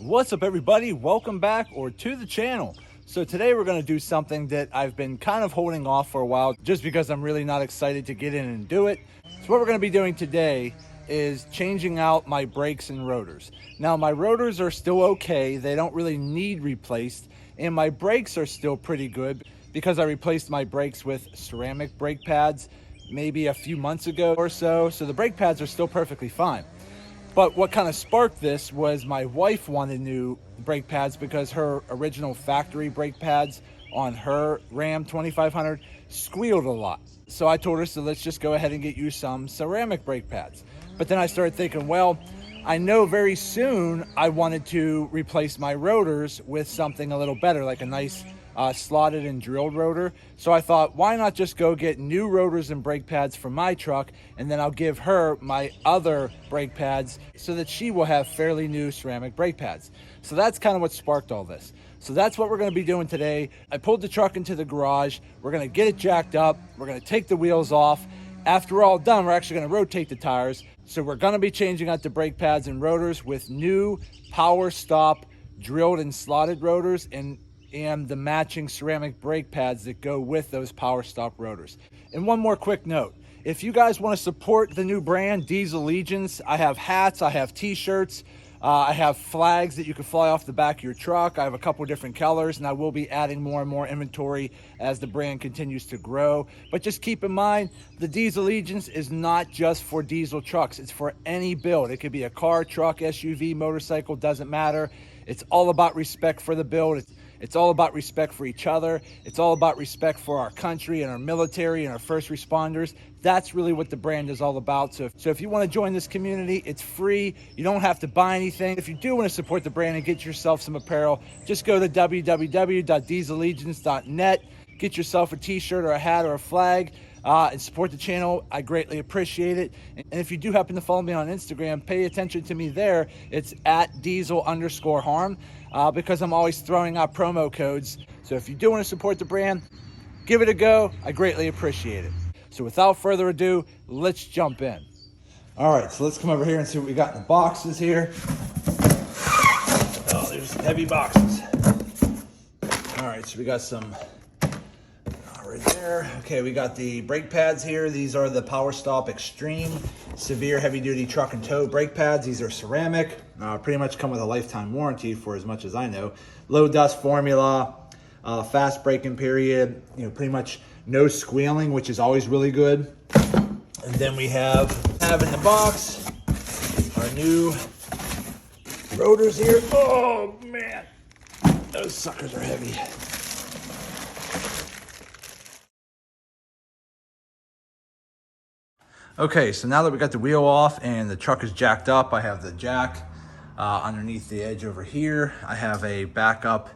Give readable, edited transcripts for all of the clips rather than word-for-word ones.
What's up, everybody? Welcome back or to the channel. So today we're going to do something that I've been kind of holding off for a while just because I'm really not excited to get in and do it. So what we're going to be doing today is changing out my brakes and rotors. Now my rotors are still okay. They don't really need replaced, and my brakes are still pretty good because I replaced my brakes with ceramic brake pads maybe a few months ago or so. So the brake pads are still perfectly fine. But what kind of sparked this was my wife wanted new brake pads because her original factory brake pads on her Ram 2500 squealed a lot. So I told her, so let's just go ahead and get you some ceramic brake pads. But then I started thinking, well, I know very soon I wanted to replace my rotors with something a little better, like a nice slotted and drilled rotor. So I thought, why not just go get new rotors and brake pads for my truck, and then I'll give her my other brake pads so that she will have fairly new ceramic brake pads. So that's kind of what sparked all this. So that's what we're going to be doing today. I pulled the truck into the garage. We're going to get it jacked up. We're going to take the wheels off. After we're all done, we're actually going to rotate the tires. So we're going to be changing out the brake pads and rotors with new power stop drilled and slotted rotors and the matching ceramic brake pads that go with those power stop rotors. And one more quick note, if you guys want to support the new brand Diesel Legions, I have hats, I have t-shirts, I have flags that you can fly off the back of your truck. I have a couple different colors, and I will be adding more and more inventory as the brand continues to grow. But just keep in mind, the Diesel Legions is not just for diesel trucks. It's for any build. It could be a car, truck, SUV, motorcycle, doesn't matter. It's all about respect for the build. It's all about respect for each other. It's all about respect for our country and our military and our first responders. That's really what the brand is all about. So if you want to join this community, it's free. You don't have to buy anything. If you do want to support the brand and get yourself some apparel, just go to www.diesellegions.net. Get yourself a t-shirt or a hat or a flag. And support the channel. I greatly appreciate it. And if you do happen to follow me on Instagram, pay attention to me there. It's at diesel_harm because I'm always throwing out promo codes. So if you do want to support the brand, give it a go. I greatly appreciate it. So without further ado, let's jump in. All right, so let's come over here and see what we got in the boxes here. Oh, there's heavy boxes. All right, so we got some right there. Okay, we got the brake pads here. These are the Power Stop Extreme Severe Heavy Duty Truck and Tow brake pads. These are ceramic. Pretty much come with a lifetime warranty for as much as I know. Low dust formula, fast braking period, pretty much no squealing, which is always really good. And then we have in the box our new rotors here. Oh man, those suckers are heavy. Okay, so now that we got the wheel off and the truck is jacked up, I have the jack underneath the edge over here. I have a backup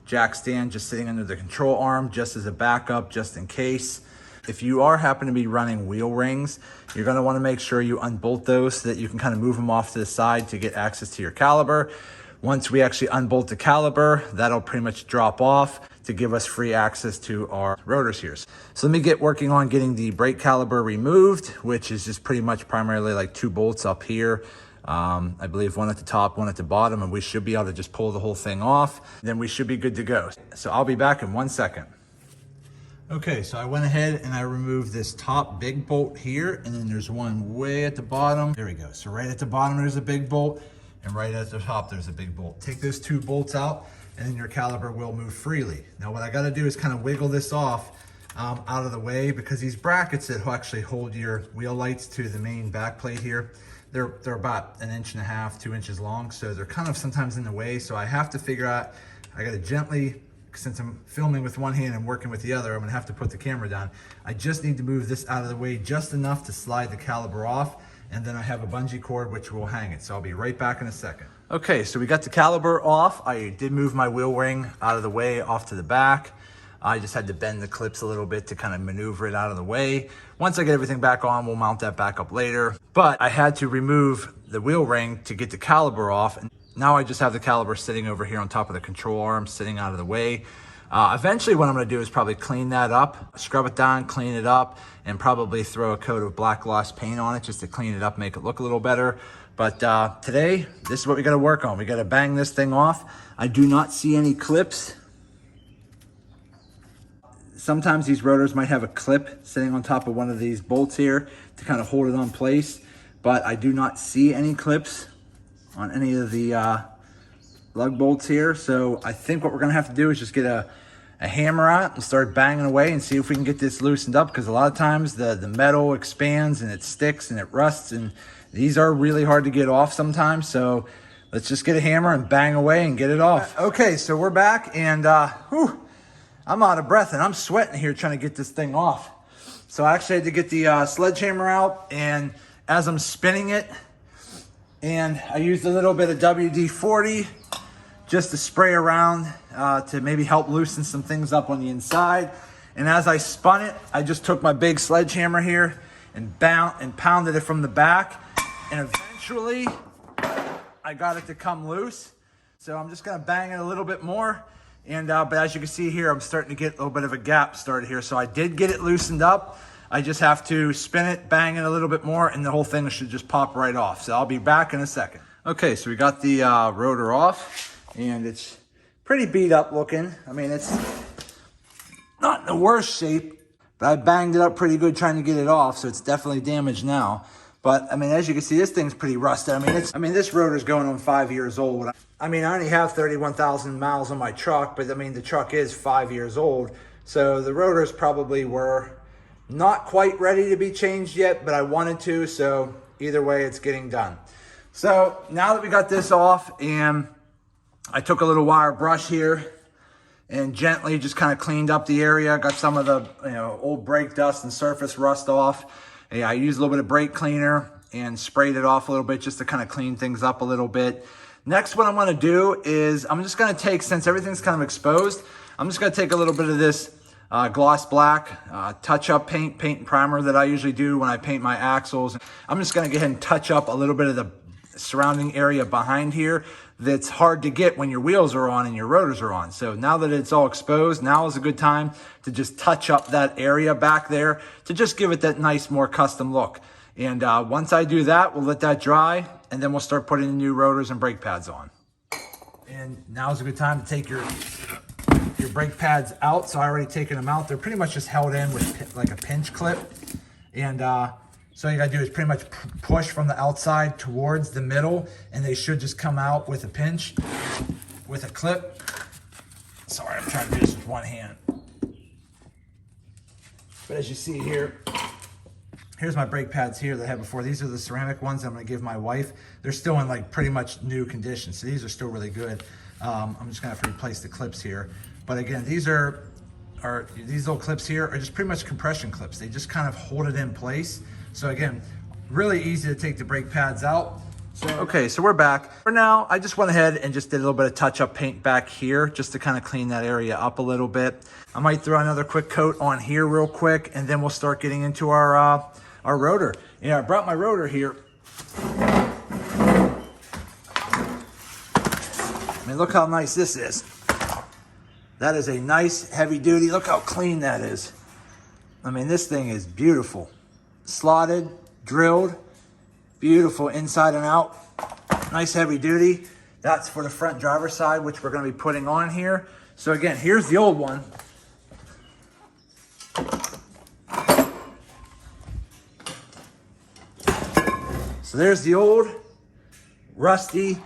jack stand just sitting under the control arm, just as a backup, just in case. If you happen to be running wheel rings, you're gonna wanna make sure you unbolt those so that you can kind of move them off to the side to get access to your caliper. Once we actually unbolt the caliper, that'll pretty much drop off to give us free access to our rotors here. So let me get working on getting the brake caliper removed, which is just pretty much primarily like 2 bolts up here. I believe one at the top, one at the bottom, and we should be able to just pull the whole thing off. Then we should be good to go. So I'll be back in 1 second. Okay, so I went ahead and I removed this top big bolt here, and then there's one way at the bottom. There we go. So right at the bottom, there's a big bolt, and right at the top, there's a big bolt. Take those 2 bolts out, and then your caliper will move freely. Now what I gotta do is kind of wiggle this off out of the way, because these brackets that will actually hold your wheel lights to the main back plate here, they're about 1.5 to 2 inches long. So they're kind of sometimes in the way. So I have to figure out, I gotta gently, since I'm filming with one hand and working with the other, I'm gonna have to put the camera down. I just need to move this out of the way just enough to slide the caliper off. And then I have a bungee cord which will hang it. So I'll be right back in a second. Okay, so we got the caliper off. I did move my wheel ring out of the way off to the back. I just had to bend the clips a little bit to kind of maneuver it out of the way. Once I get everything back on, we'll mount that back up later. But I had to remove the wheel ring to get the caliper off. And now I just have the caliper sitting over here on top of the control arm, sitting out of the way. Eventually what I'm gonna do is probably clean that up, scrub it down, clean it up, and probably throw a coat of black gloss paint on it just to clean it up, make it look a little better. But today, this is what we gotta work on. We gotta bang this thing off. I do not see any clips. Sometimes these rotors might have a clip sitting on top of one of these bolts here to kind of hold it on place, but I do not see any clips on any of the lug bolts here. So I think what we're gonna have to do is just get a hammer out and start banging away and see if we can get this loosened up, because a lot of times the metal expands and it sticks and it rusts, and these are really hard to get off sometimes. So let's just get a hammer and bang away and get it off. Okay, so we're back, and I'm out of breath and I'm sweating here trying to get this thing off. So I actually had to get the sledgehammer out, and as I'm spinning it, and I used a little bit of WD-40 just to spray around to maybe help loosen some things up on the inside. And as I spun it, I just took my big sledgehammer here and pounded it from the back, and eventually I got it to come loose. So I'm just gonna bang it a little bit more. And but as you can see here, I'm starting to get a little bit of a gap started here. So I did get it loosened up. I just have to spin it, bang it a little bit more, and the whole thing should just pop right off. So I'll be back in a second. Okay, so we got the rotor off, and it's pretty beat up looking. I mean, it's not in the worst shape, but I banged it up pretty good trying to get it off, so it's definitely damaged now. But I mean, as you can see, this thing's pretty rusted. I mean, this rotor's going on 5 years old. I mean, I only have 31,000 miles on my truck, but I mean, the truck is 5 years old. So the rotors probably were not quite ready to be changed yet, but I wanted to. So either way, it's getting done. So now that we got this off, and I took a little wire brush here and gently just kind of cleaned up the area, got some of the old brake dust and surface rust off. Yeah, I used a little bit of brake cleaner and sprayed it off a little bit just to kind of clean things up a little bit. Next, what I'm gonna do is I'm just gonna take, since everything's kind of exposed, I'm just gonna take a little bit of this gloss black touch-up paint and primer that I usually do when I paint my axles. I'm just gonna go ahead and touch up a little bit of the surrounding area behind here that's hard to get when your wheels are on and your rotors are on. So now that it's all exposed, now is a good time to just touch up that area back there to just give it that nice, more custom look. And once I do that, we'll let that dry, and then we'll start putting the new rotors and brake pads on. And now is a good time to take your brake pads out. So I already taken them out. They're pretty much just held in with like a pinch clip. And so all you gotta do is pretty much push from the outside towards the middle, and they should just come out with a pinch, with a clip. Sorry, I'm trying to do this with one hand. But as you see here, here's my brake pads here that I had before. These are the ceramic ones I'm gonna give my wife. They're still in like pretty much new condition, so these are still really good. I'm just gonna have to replace the clips here. But again, these little clips here are just pretty much compression clips. They just kind of hold it in place. So again, really easy to take the brake pads out. Okay, so we're back. For now, I just went ahead and just did a little bit of touch-up paint back here just to kind of clean that area up a little bit. I might throw another quick coat on here real quick, and then we'll start getting into our rotor. Yeah, I brought my rotor here. I mean, look how nice this is. That is a nice heavy duty. Look how clean that is. I mean, this thing is beautiful. Slotted, drilled, beautiful inside and out. Nice heavy duty. That's for the front driver's side, which we're gonna be putting on here. So again, here's the old one. So there's the old, rusty,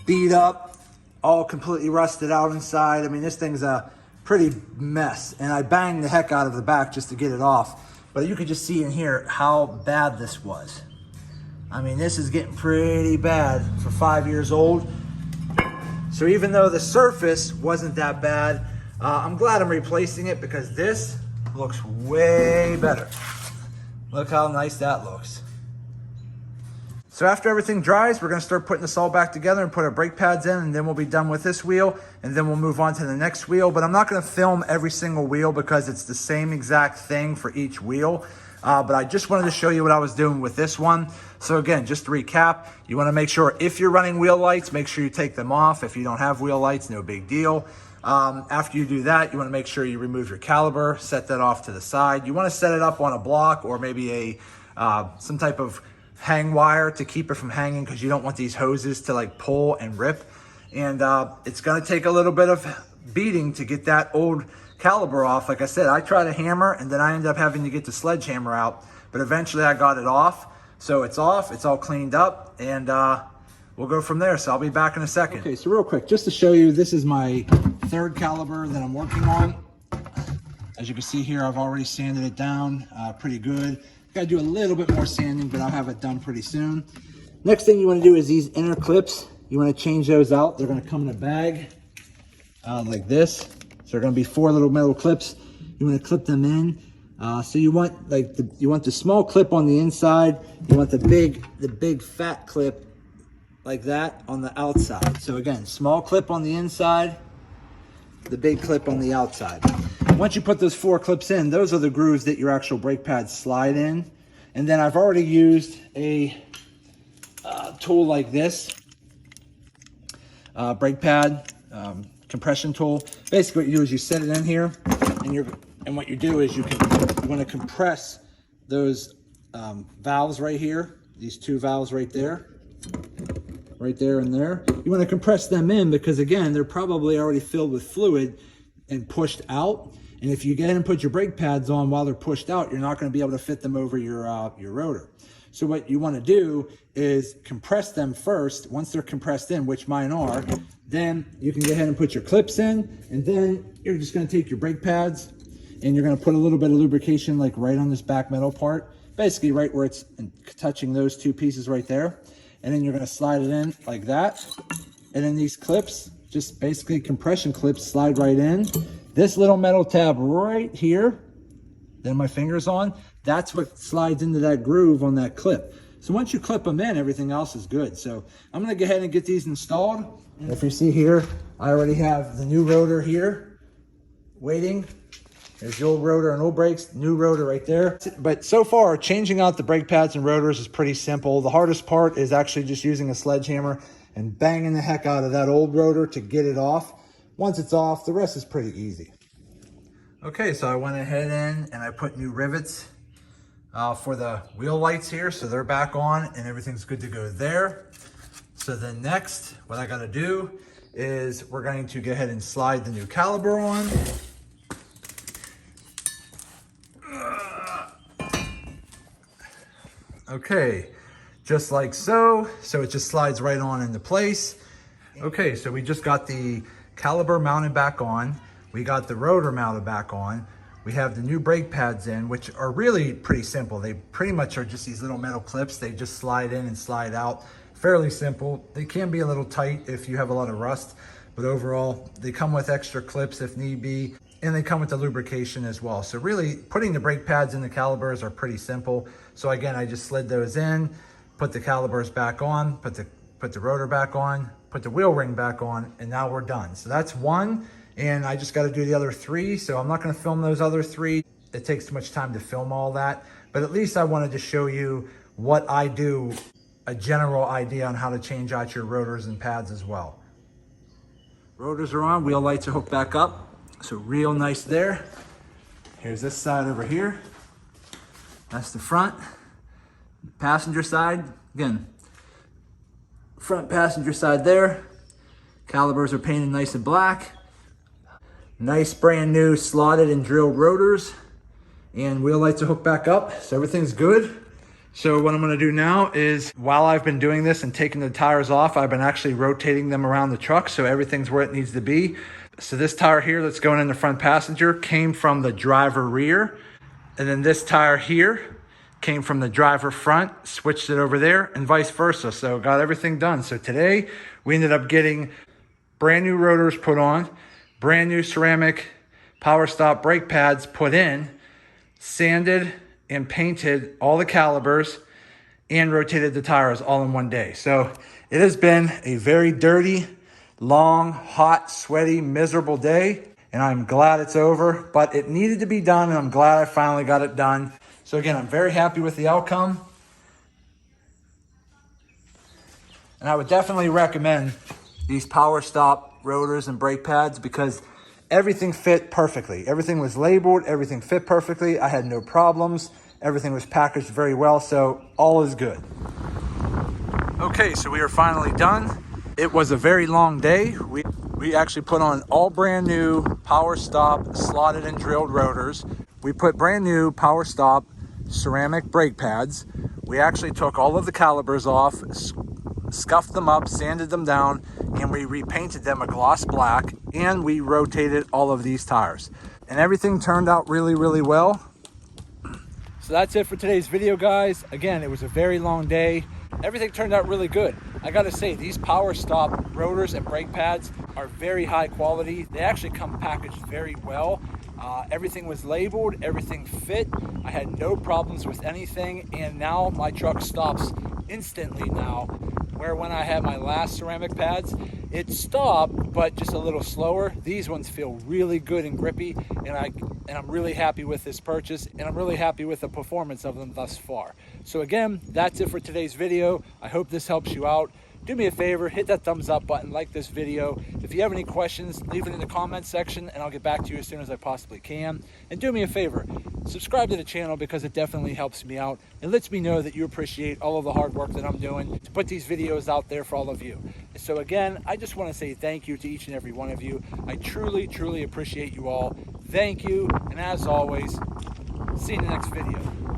beat up, all completely rusted out inside. I mean, this thing's a pretty mess, and I banged the heck out of the back just to get it off. But you can just see in here how bad this was. I mean, this is getting pretty bad for 5 years old. So even though the surface wasn't that bad, I'm glad I'm replacing it, because this looks way better. Look how nice that looks. So after everything dries, we're gonna start putting this all back together and put our brake pads in, and then we'll be done with this wheel, and then we'll move on to the next wheel. But I'm not gonna film every single wheel because it's the same exact thing for each wheel. But I just wanted to show you what I was doing with this one. So again, just to recap, you wanna make sure if you're running wheel lights, make sure you take them off. If you don't have wheel lights, no big deal. After you do that, you want to make sure you remove your caliper, set that off to the side. You want to set it up on a block or maybe some type of hang wire to keep it from hanging, because you don't want these hoses to like pull and rip. And it's going to take a little bit of beating to get that old caliper off. Like I said, I tried a hammer and then I ended up having to get the sledgehammer out, but eventually I got it off. So it's off, it's all cleaned up, and we'll go from there. So I'll be back in a second. Okay, so real quick, just to show you, this is my third caliper that I'm working on. As you can see here, I've already sanded it down pretty good. Got to do a little bit more sanding, but I'll have it done pretty soon. Next thing you want to do is these inner clips. You want to change those out. They're going to come in a bag like this. So they're going to be 4 little metal clips. You want to clip them in. So you want the small clip on the inside. You want the big fat clip like that on the outside. So again, small clip on the inside, the big clip on the outside. Once you put those 4 clips in, those are the grooves that your actual brake pads slide in. And then I've already used a tool like this, brake pad compression tool. Basically what you do is you set it in here, and what you do is you want to compress those valves right here, these 2 valves right there and there. You want to compress them in because, again, they're probably already filled with fluid and pushed out. And if you get in and put your brake pads on while they're pushed out, you're not going to be able to fit them over your rotor. So what you want to do is compress them first. Once they're compressed in, which mine are, then you can go ahead and put your clips in, and then you're just going to take your brake pads and you're going to put a little bit of lubrication like right on this back metal part, basically right where it's touching those 2 pieces right there. And then you're going to slide it in like that. And then these clips, just basically compression clips, slide right in. This little metal tab right here, then my finger's on, that's what slides into that groove on that clip. So once you clip them in, everything else is good. So I'm going to go ahead and get these installed. And if you see here, I already have the new rotor here waiting. There's the old rotor and old brakes, new rotor right there. But so far, changing out the brake pads and rotors is pretty simple. The hardest part is actually just using a sledgehammer and banging the heck out of that old rotor to get it off. Once it's off, the rest is pretty easy. Okay, so I went ahead and I put new rivets for the wheel lights here. So they're back on and everything's good to go there. So then next, what I gotta do is we're going to go ahead and slide the new caliper on. Okay, just like so. So it just slides right on into place. Okay, so we just got the caliper mounted back on. We got the rotor mounted back on. We have the new brake pads in, which are really pretty simple. They pretty much are just these little metal clips. They just slide in and slide out. Fairly simple. They can be a little tight if you have a lot of rust, but overall, they come with extra clips if need be, and they come with the lubrication as well. So really, putting the brake pads in the calipers are pretty simple. So again, I just slid those in, put the calipers back on, put the rotor back on, put the wheel ring back on, and now we're done. So that's one, and I just gotta do the other 3. So I'm not gonna film those other 3. It takes too much time to film all that, but at least I wanted to show you what I do, a general idea on how to change out your rotors and pads as well. Rotors are on, wheel lights are hooked back up. So real nice there. Here's this side over here. That's the front. Passenger side, again, front passenger side there. Calipers are painted nice and black. Nice brand new slotted and drilled rotors. And wheel lights are hooked back up, so everything's good. So what I'm gonna do now is, while I've been doing this and taking the tires off, I've been actually rotating them around the truck so everything's where it needs to be. So this tire here that's going in the front passenger came from the driver rear. And then this tire here came from the driver front, switched it over there, and vice versa. So got everything done. So today we ended up getting brand new rotors put on, brand new ceramic power stop brake pads put in, sanded and painted all the calipers, and rotated the tires all in one day. So it has been a very dirty, long, hot, sweaty, miserable day, and I'm glad it's over, but it needed to be done, and I'm glad I finally got it done. So again, I'm very happy with the outcome. And I would definitely recommend these power stop rotors and brake pads because everything fit perfectly. Everything was labeled, everything fit perfectly. I had no problems. Everything was packaged very well, so all is good. Okay, so we are finally done. It was a very long day. We actually put on all brand new power stop slotted and drilled rotors. We put brand new power stop ceramic brake pads. We actually took all of the calipers off, scuffed them up, sanded them down, and we repainted them a gloss black, and we rotated all of these tires. And everything turned out really, really well. So that's it for today's video, guys. Again, it was a very long day. Everything turned out really good. I gotta say, these power stop rotors and brake pads are very high quality. They actually come packaged very well. Everything was labeled, everything fit. I had no problems with anything, and now my truck stops instantly now, where when I had my last ceramic pads, it stopped, but just a little slower. These ones feel really good and grippy, and I'm really happy with this purchase, and I'm really happy with the performance of them thus far. So again, that's it for today's video. I hope this helps you out. Do me a favor, hit that thumbs up button, like this video. If you have any questions, leave it in the comments section and I'll get back to you as soon as I possibly can. And do me a favor, subscribe to the channel because it definitely helps me out and lets me know that you appreciate all of the hard work that I'm doing to put these videos out there for all of you. So again, I just want to say thank you to each and every one of you. I truly, truly appreciate you all. Thank you, and as always, see you in the next video.